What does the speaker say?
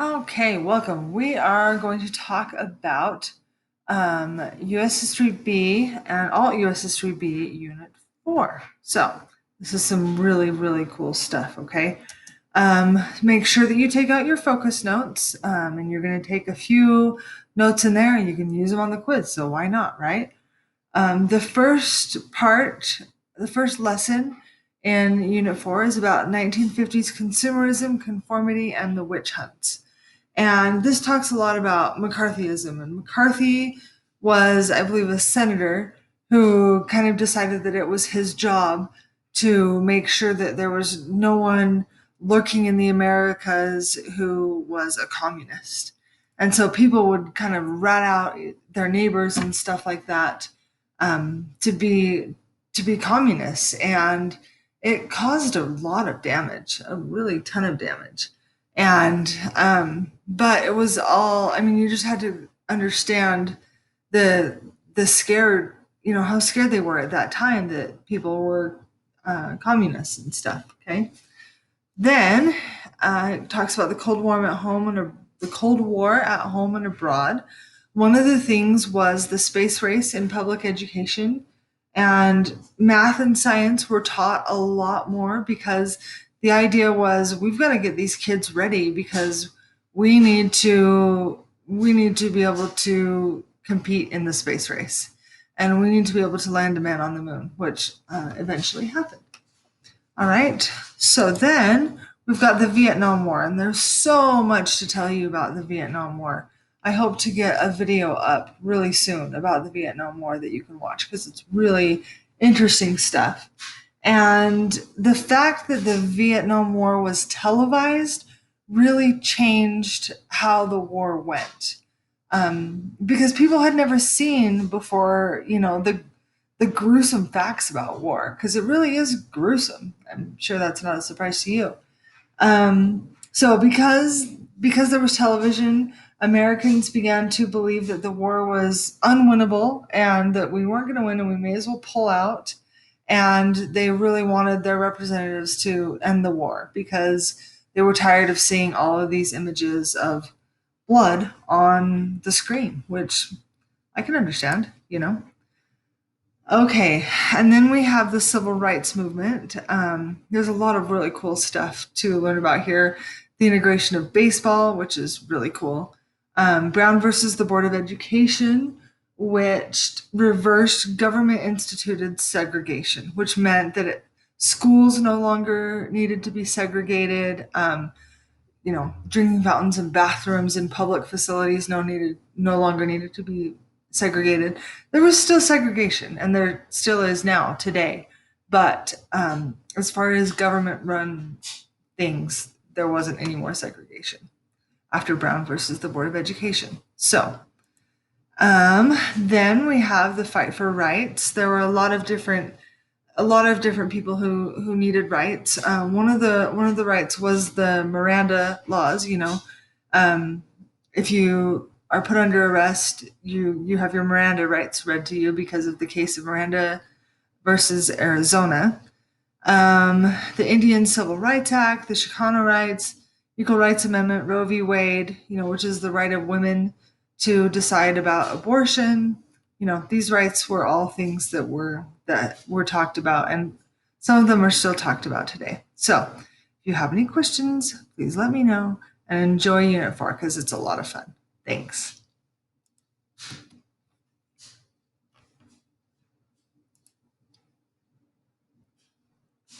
Okay, welcome. We are going to talk about U.S. History B and Alt U.S. History B Unit 4. So, this is some really, really cool stuff, okay? Make sure that you take out your focus notes, and you're going to take a few notes in there and you can use them on the quiz, so why not, right? The first part, the first lesson in Unit 4 is about 1950s consumerism, conformity, and the witch hunts. And this talks a lot about McCarthyism. And McCarthy was, I believe, a senator who kind of decided that it was his job to make sure that there was no one lurking in the Americas who was a communist. And so people would kind of rat out their neighbors and stuff like that to be communists, and it caused a lot of damage, a really ton of damage. And but it was all, I mean, you just had to understand the scared, how scared they were at that time that people were communists and stuff. Okay. Then it talks about the Cold War at home the Cold War at home and abroad. One of the things was the space race in public education, and math and science were taught a lot more because the idea was we've got to get these kids ready because we need to be able to compete in the space race, and we need to be able to land a man on the moon, which eventually happened. All right. So then we've got the Vietnam War, and there's so much to tell you about the Vietnam War. I hope to get a video up really soon about the Vietnam War that you can watch because it's really interesting stuff. And the fact that the Vietnam War was televised really changed how the war went. Because people had never seen before, the gruesome facts about war, because it really is gruesome. I'm sure that's not a surprise to you. So because there was television, Americans began to believe that the war was unwinnable and that we weren't going to win and we may as well pull out. And they really wanted their representatives to end the war because they were tired of seeing all of these images of blood on the screen, which I can understand. Okay, and then we have the civil rights movement. There's a lot of really cool stuff to learn about here. The integration of baseball, which is really cool. Brown versus the Board of Education, which reversed government instituted segregation, which meant that schools no longer needed to be segregated. Drinking fountains and bathrooms in public facilities no longer needed to be segregated. There was still segregation, and there still is now today. But as far as government run things, there wasn't any more segregation after Brown versus the Board of Education. So then we have the fight for rights. There were a lot of different people who needed rights. One of the rights was the Miranda laws. If you are put under arrest, you have your Miranda rights read to you because of the case of Miranda versus Arizona. The Indian Civil Rights Act, the Chicano Rights, Equal Rights Amendment, Roe v. Wade, which is the right of women to decide about abortion. These rights were all things that were talked about, and some of them are still talked about today. So, if you have any questions, please let me know and enjoy Unit 4 because it's a lot of fun. Thanks.